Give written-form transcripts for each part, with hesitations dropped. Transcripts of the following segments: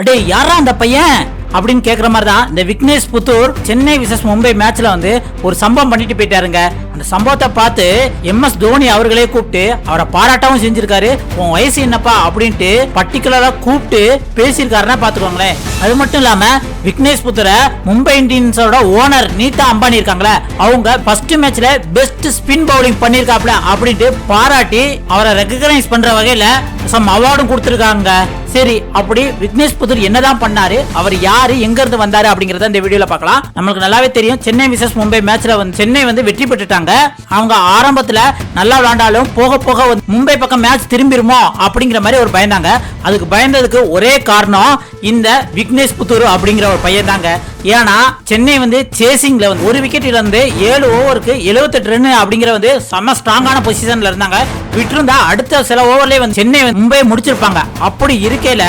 அடே யாரா அந்த பையன் அப்படின்னு கேக்குற மாதிரி தான் இந்த விக்னேஷ் புத்தூர் சென்னை விசஸ் மும்பை மேட்ச்ல வந்து ஒரு சம்பவம் பண்ணிட்டு போயிட்டாருங்க. அந்த சம்பவத்தை பார்த்து MS தோனி அவர்களே கூப்பிட்டு அவரை பாராட்டவும் செஞ்சிருக்காரு. உன் வயசு என்னப்பா அப்படின்ட்டு பர்டிகுலரா கூப்பிட்டு பேசியிருக்காருன்னா பாத்துக்கோங்களேன். அது மட்டும் இல்லாம விக்னேஷ் புத்தரை மும்பை இந்தியன்ஸோட ஓனர் நீதா அம்பானி இருக்காங்களே, அவங்க ஃபர்ஸ்ட் மேட்ச்ல பெஸ்ட் ஸ்பின் பவுலிங் பண்ணிருக்காப்ல அப்படின்ட்டு பாராட்டி அவரை ரெகக்னைஸ் பண்ற வகையில சம் அவார்டும் கொடுத்திருக்காங்க. சரி, அப்படி விக்னேஷ் புத்தூர் என்னதான் பண்ணாரு, அவர் யாரு, எங்க இருந்து வந்தாரு அப்படிங்கறத இந்த வீடியோல பார்க்கலாம். நமக்கு நல்லாவே தெரியும் சென்னை விசஸ் மும்பை மேட்ச்ல வந்து சென்னை வந்து வெற்றி பெற்றுட்டாங்க. அவங்க ஆரம்பத்துல நல்லா விளையாண்டாலும் போக போக மும்பை பக்கம் மேட்ச் திரும்பிருமோ அப்படிங்கிற மாதிரி ஒரு பயந்தாங்க. அதுக்கு பயந்ததுக்கு ஒரே காரணம் இந்த விக்னேஷ் புத்தூர் அப்படிங்கிற ஒரு பையன் தாங்க. ஏன்னா சென்னை வந்து சேசிங்ல வந்து ஒரு விக்கெட் இழந்து 7 ஓவருக்கு 78 ரன் அப்படிங்கிற வந்து செம ஸ்ட்ராங்கான பொசிஷன்ல இருந்தாங்க. விட்டுருந்தா அடுத்த சில ஓவர்லயே வந்து சென்னை மும்பை முடிச்சிருப்பாங்க. அப்படி இருக்கையில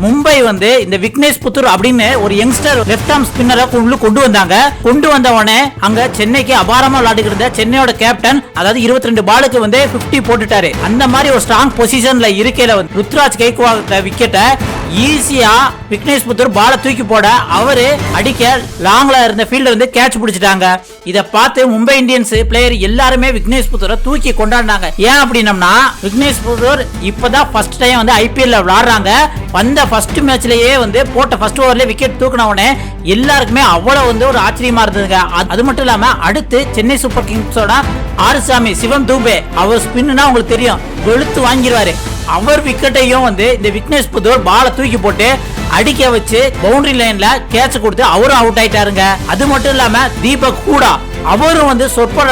மும்பை வந்து இந்த விக்னேஷ் புத்தூர் அப்படின்னு ஒரு யங்ஸ்டர் லெஃப்ட் ஆர்ம் ஸ்பின்னரை கொண்டு வந்தாங்க. கொண்டு வந்தவனே அங்க சென்னைக்கு அபாரமா விளையாடுகிற சென்னையோட கேப்டன், அதாவது 22 பாலுக்கு வந்து 50 போட்டுட்டாரு. அந்த மாதிரி ஒரு ஸ்ட்ராங் பொசிஷன்ல இருக்கையில வந்து ருத்ராஜ் கைக்வாட் விக்கெட்டை ஈஸியா விக்னேஷ் புத்தூர் பால தூக்கி போட அவரு அடிக்க லாங்ல இருந்த ஃபீல்ட்ல வந்து கேட்ச் பிடிச்சிட்டாங்க. இத பார்த்து மும்பை இந்தியன்ஸ் பிளேயர் எல்லாருமே விக்னேஷ் புத்தூரை தூக்கி கொண்டாடினாங்க. ஏன் அப்படின்னா விக்னேஷ் புத்தூர் இப்பதான் ஃபர்ஸ்ட் டைம் வந்து IPL விளையாடுறாங்க. வந்த ஃபர்ஸ்ட் மேட்ச்லயே வந்து போட்ட ஃபர்ஸ்ட் ஓவர்ல விக்கெட் தூக்கின உடனே எல்லாருக்குமே அவ்வளவு வந்து ஒரு ஆச்சரியமா இருந்ததுங்க. அது மட்டும் இல்லாம அடுத்து சென்னை சூப்பர் கிங்ஸோட ஆறுசாமி சிவம் தூபே, அவர் ஸ்பின்னா உங்களுக்கு தெரியும், வெளுத்து வாங்கிடுவாரு. அவர் விக்கெட்டையும் வந்து இந்த விக்னேஷ் புத்தூர் பால தூக்கி போட்டு அடிக்க வச்சு பவுண்டரி லைன்ல கேட்ச் கொடுத்து அவரும் அவுட் ஆயிட்டாருங்க. அது மட்டும் இல்லாம தீபக் கூடா அவரும் வந்து சொற்ப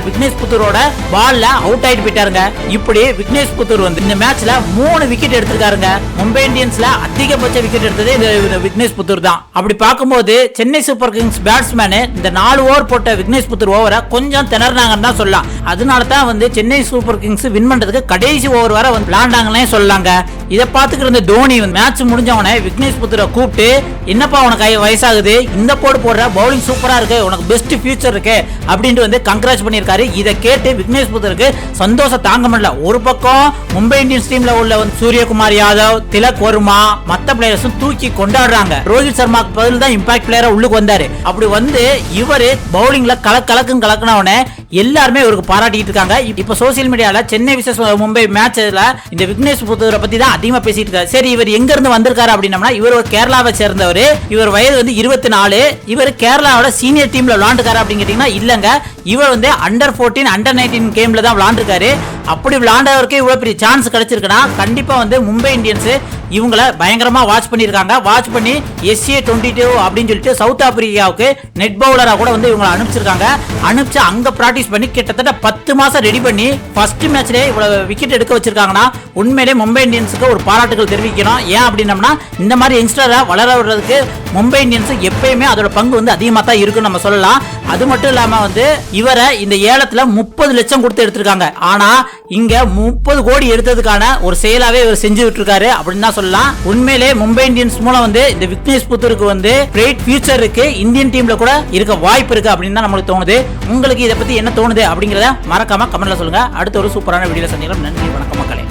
விக்னேஷ் புத்தூரோட பால்ல அவுட் ஆயிட்டு போயிட்டாருங்க. இப்படி விக்னேஷ் புத்தூர் வந்து இந்த மேட்ச்ல 3 விக்கெட் எடுத்திருக்காருங்க. மும்பை இந்தியன்ஸ்ல அதிகபட்ச விக்கெட் எடுத்தது இந்த விக்னேஷ் புத்தூர் தான். அப்படி பார்க்கும்போது சென்னை சூப்பர் கிங்ஸ் பேட்ஸ்மேன் இந்த 4 ஓவர் போட்ட விக்னேஷ் புத்தூர் ஓவரை கொஞ்சம் திணறாங்கன்னு தான் சொல்லலாம். அதனால தான் வந்து சென்னை சூப்பர் கிங்ஸ் வின் பண்றதுக்கு கடைசி ஓவர் வரை வந்து விளையாண்டாங்கன்னே சொல்லலாங்க. இதை பார்த்துக்கிற இந்த தோனி மேட்ச் முடிஞ்சவனே விக்னேஷ் புத்தூரை கூப்பிட்டு, என்னப்பா உனக்கு வயசாகுது, இந்த போடுற பவுலிங் சூப்பரா இருக்கு, உனக்கு பெஸ்ட் ஃபியூச்சர் இருக்கு அப்படின்ட்டு வந்து கங்க்ராட்ஸ் பண்ணியிருக்காரு. இதை கேட்டு விக்னேஷ் புத்தருக்கு சந்தோஷம் தாங்க முடியல. ஒரு பக்கம் மும்பை இந்தியன்ஸ் டீம்ல உள்ள சூரியகுமார் யாதவ், திலக் வர்மா, மத்த பிளேயர்ஸும் தூக்கி கொண்டாடுறாங்க. ரோஹித் சர்மாக்கு பதில் தான் இம்பாக்ட் பிளேயரா உள்ளுக்கு வந்தாரு. அப்படி வந்து இவரு பவுலிங்ல கலக்குனவனே எல்லாருமே இவருக்கு பாராட்டிட்டு இருக்காங்க. இப்ப சோசியல் மீடியால சென்னை விசஸ் மும்பை மேட்ச்ல இந்த விக்னேஷ் புத்தூரை பத்தி தான் அதிகமா பேசிட்டு இருக்காரு. சரி, இவர் எங்க இருந்து வந்திருக்காரு அப்படின்னா, இவர் ஒரு கேரளாவை சேர்ந்தவர். இவர் வயது வந்து 24. இவர் கேரளாவோட சீனியர் டீம்ல விளையாண்டுக்காரு அப்படின்னு கேட்டீங்கன்னா இல்லங்க. இவர் வந்து அண்டர் 14 அண்டர் 19 கேம்ல தான் விளையாண்டுருக்காரு. அப்படி விளையாண்டவருக்கு இவ்வளவு பெரிய சான்ஸ் கிடைச்சிருக்குன்னா கண்டிப்பா வந்து மும்பை இந்தியன்ஸ் இவங்கள பயங்கரமா வாட்ச் பண்ணிருக்காங்க. வாட்ச் பண்ணி SA22 அப்படின்னு சொல்லிட்டு சவுத் ஆப்பிரிக்காவுக்கு நெட் பவுலரா கூட வந்து இவங்களை அனுப்பிச்சிருக்காங்க. அனுப்பிச்சு அங்க பிராக்டிஸ் பண்ணி கிட்டத்தட்ட 10 மாசம் ரெடி பண்ணி ஃபர்ஸ்ட் மேட்ச்லயே இவ்வளவு விக்கெட் எடுக்க வச்சிருக்காங்கன்னா உண்மையிலே மும்பை இந்தியன்ஸுக்கு ஒரு பாராட்டுகள் தெரிவிக்கணும். ஏன் அப்படின்னம்னா இந்த மாதிரி யங்ஸ்டரை வளர விடுறதுக்கு மும்பை இந்தியன்ஸ் எப்பயுமே அதோட பங்கு வந்து அதிகமாக தான் இருக்குன்னு நம்ம சொல்லலாம். அது மட்டும் இல்லாம வந்து இவரை இந்த ஏலத்துல 30 லட்சம் கொடுத்து எடுத்திருக்காங்க. ஆனா இங்க 30 கோடி எடுத்ததுக்கான ஒரு செயலாவே இவர் செஞ்சு விட்டுருக்காரு அப்படின்னு தான் சொல்லலாம். உண்மையிலே மும்பை இந்தியன்ஸ் மூலம் வந்து இந்த விக்னேஷ் புத்தூருக்கு வந்து கிரேட் ஃபியூச்சர் இருக்கு, இந்தியன் டீம்ல கூட இருக்க வாய்ப்பு இருக்கு அப்படின்னு தான் நம்மளுக்கு தோணுது. உங்களுக்கு இதை பத்தி என்ன தோணுது அப்படிங்கறத மறக்காம கமெண்ட்ல சொல்லுங்க. அடுத்த ஒரு சூப்பரான வீடியோல சந்திக்கலாம். நன்றி, வணக்கம் மக்களே.